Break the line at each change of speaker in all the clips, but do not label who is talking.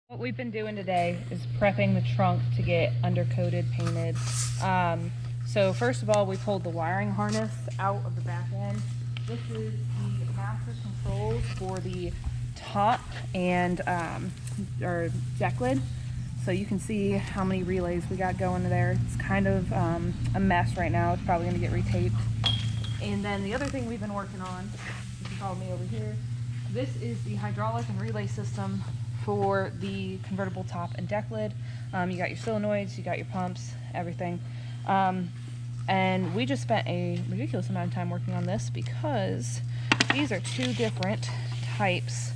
What we've been doing today is prepping the trunk to get undercoated, painted. So first of all, we pulled the wiring harness out of the back end. This is the master controls for the top and our deck lid. So you can see how many relays we got going there. It's kind of a mess right now. It's probably going to get retaped. And then the other thing we've been working on, you can follow me over here, this is the hydraulic and relay system for the convertible top and deck lid. You got your solenoids, you got your pumps, everything. And we just spent a ridiculous amount of time working on this because these are two different types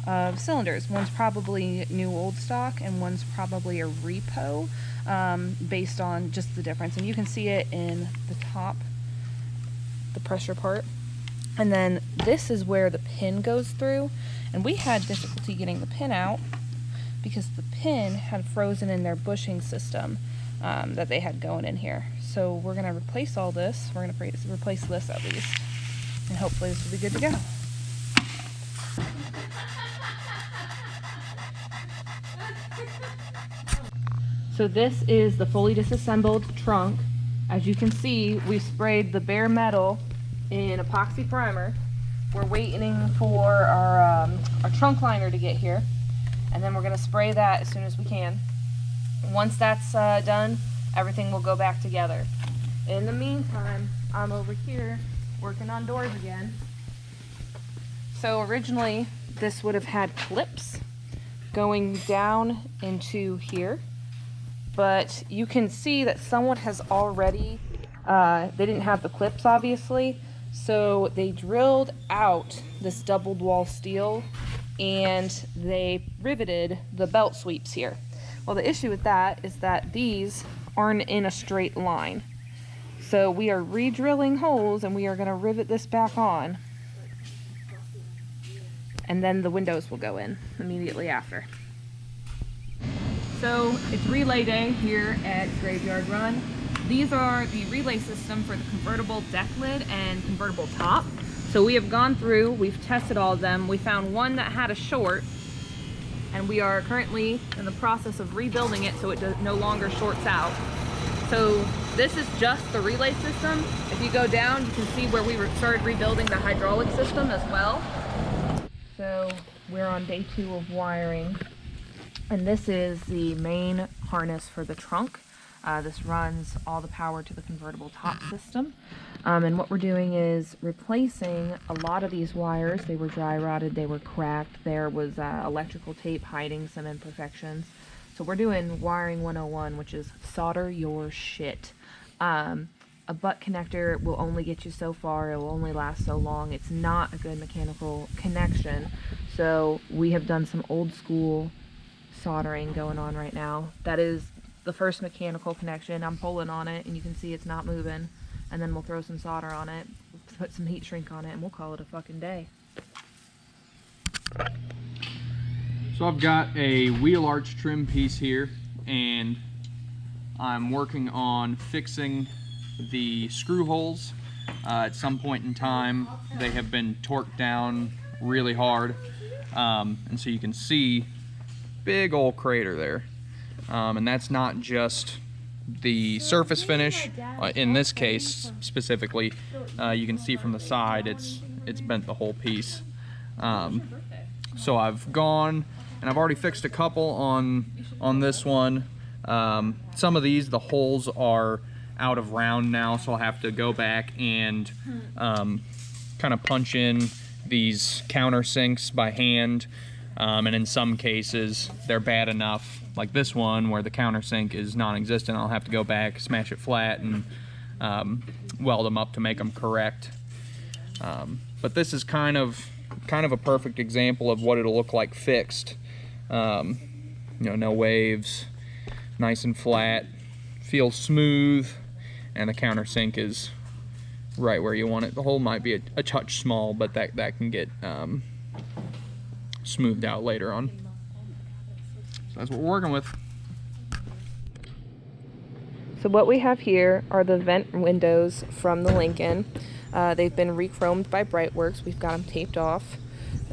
of cylinders. One's probably new old stock and one's probably a repo, based on just the difference. And you can see it in the top, the pressure part. And then this is where the pin goes through. And we had difficulty getting the pin out because the pin had frozen in their bushing system that they had going in here. So we're going to replace all this. We're going to replace this at least. And hopefully this will be good to go. So this is the fully disassembled trunk. As you can see, we sprayed the bare metal in epoxy primer. We're waiting for our trunk liner to get here, and then we're going to spray that as soon as we can. Once that's done, everything will go back together. In the meantime, I'm over here working on doors again. So originally this would have had clips going down into here, but you can see that someone has already, they didn't have the clips obviously, so they drilled out this doubled wall steel and they riveted the belt sweeps here. Well, the issue with that is that these aren't in a straight line. So we are re-drilling holes and we are going to rivet this back on. And then the windows will go in immediately after. So it's relay day here at Graveyard Run. These are the relay system for the convertible deck lid and convertible top. So we have gone through, we've tested all of them. We found one that had a short, and we are currently in the process of rebuilding it so it no longer shorts out. So this is just the relay system. If you go down, you can see where we started rebuilding the hydraulic system as well. So we're on day 2 of wiring. And this is the main harness for the trunk. This runs all the power to the convertible top system. And what we're doing is replacing a lot of these wires. They were dry rotted, they were cracked. There was electrical tape hiding some imperfections. So we're doing wiring 101, which is solder your shit. A butt connector will only get you so far. It will only last so long. It's not a good mechanical connection. So we have done some old school soldering going on right now. That is the first mechanical connection. I'm pulling on it and you can see it's not moving, and then we'll throw some solder on it, put some heat shrink on it, and we'll call it a fucking day.
So I've got a wheel arch trim piece here, and I'm working on fixing the screw holes. At some point in time they have been torqued down really hard, and so you can see big old crater there. And that's not just the surface finish. In this case specifically, you can see from the side it's bent the whole piece. So I've gone and I've already fixed a couple on this one. Some of these, the holes are out of round now, so I'll have to go back and kind of punch in these countersinks by hand. And in some cases they're bad enough, like this one where the countersink is non-existent. I'll have to go back, smash it flat, and weld them up to make them correct. But this is kind of a perfect example of what it'll look like fixed. You know, no waves, nice and flat, feels smooth, and the countersink is right where you want it. The hole might be a touch small, but that can get smoothed out later on. So that's what we're working with.
So what we have here are the vent windows from the Lincoln. They've been re-chromed by Brightworks. We've got them taped off.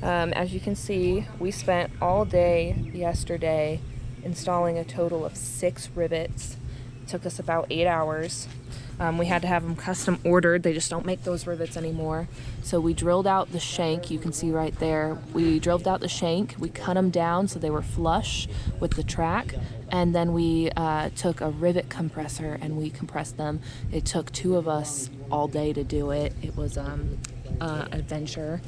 As you can see, we spent all day yesterday installing a total of 6 rivets. It took us about 8 hours. We had to have them custom ordered. They just don't make those rivets anymore. So we drilled out the shank, you can see right there. We drilled out the shank, we cut them down so they were flush with the track, and then we took a rivet compressor and we compressed them. It took 2 of us all day to do it. It was an adventure.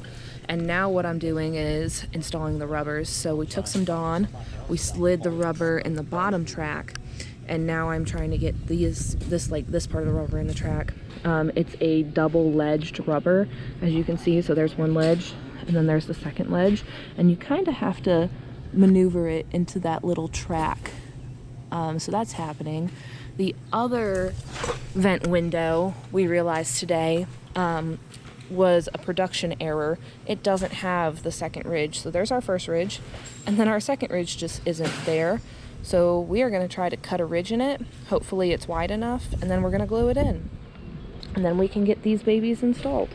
And now what I'm doing is installing the rubbers. So we took some Dawn, we slid the rubber in the bottom track, and now I'm trying to get this part of the rubber in the track. It's a double ledged rubber, as you can see. So there's one ledge and then there's the second ledge, and you kind of have to maneuver it into that little track. So that's happening. The other vent window we realized today was a production error. It doesn't have the second ridge. So there's our first ridge, and then our second ridge just isn't there. So we are going to try to cut a ridge in it. Hopefully it's wide enough, and then we're going to glue it in. And then we can get these babies installed.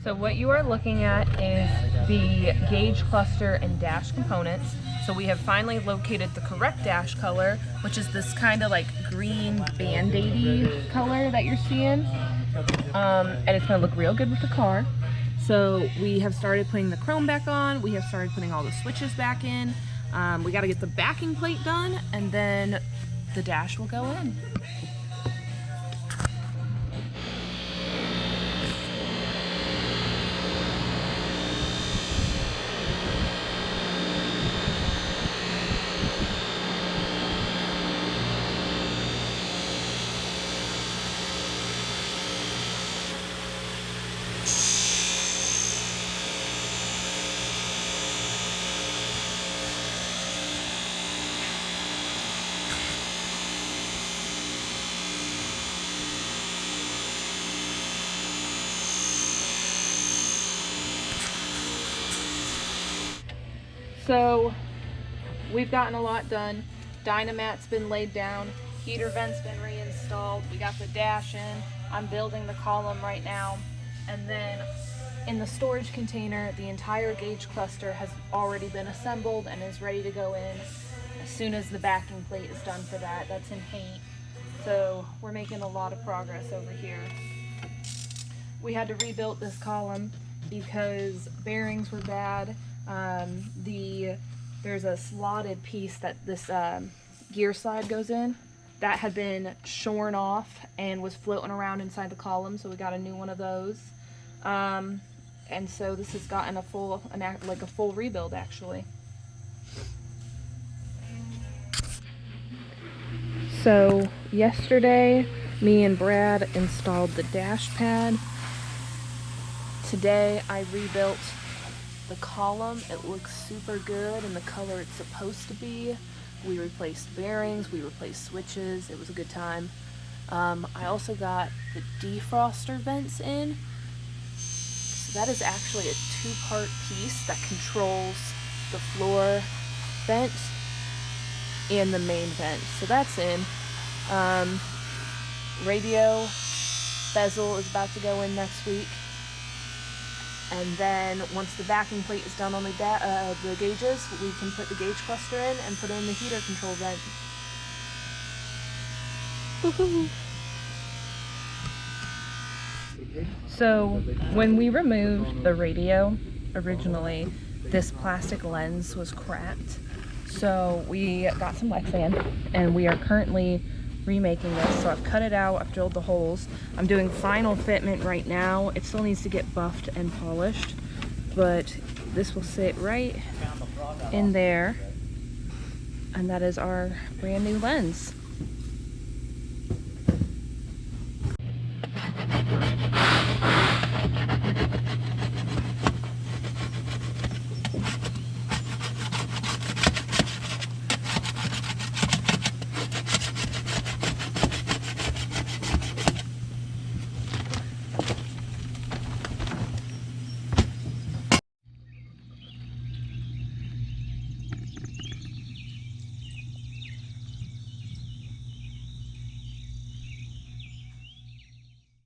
So what you are looking at is the gauge cluster and dash components. So we have finally located the correct dash color, which is this kind of like green band-aidy color that you're seeing. And it's going to look real good with the car. So we have started putting the chrome back on. We have started putting all the switches back in. We got to get the backing plate done, and then the dash will go in. So we've gotten a lot done. Dynamat's been laid down, heater vent's been reinstalled, we got the dash in, I'm building the column right now, and then in the storage container the entire gauge cluster has already been assembled and is ready to go in as soon as the backing plate is done for that. That's in paint. So we're making a lot of progress over here. We had to rebuild this column because bearings were bad. There's a slotted piece that this gear slide goes in that had been shorn off and was floating around inside the column, so we got a new one of those. And so this has gotten a full rebuild actually. So yesterday me and Brad installed the dash pad. Today I rebuilt the column. It looks super good in the color it's supposed to be. We replaced bearings, we replaced switches. It was a good time. I also got the defroster vents in. So that is actually a 2-part piece that controls the floor vent and the main vent. So that's in. Radio bezel is about to go in next week. And then once the backing plate is done on the gauges, we can put the gauge cluster in and put in the heater control vent. Woohoo! So when we removed the radio originally, this plastic lens was cracked. So we got some Lexan and we are currently remaking this. So I've cut it out, I've drilled the holes. I'm doing final fitment right now. It still needs to get buffed and polished, but this will sit right in there, and that is our brand new lens.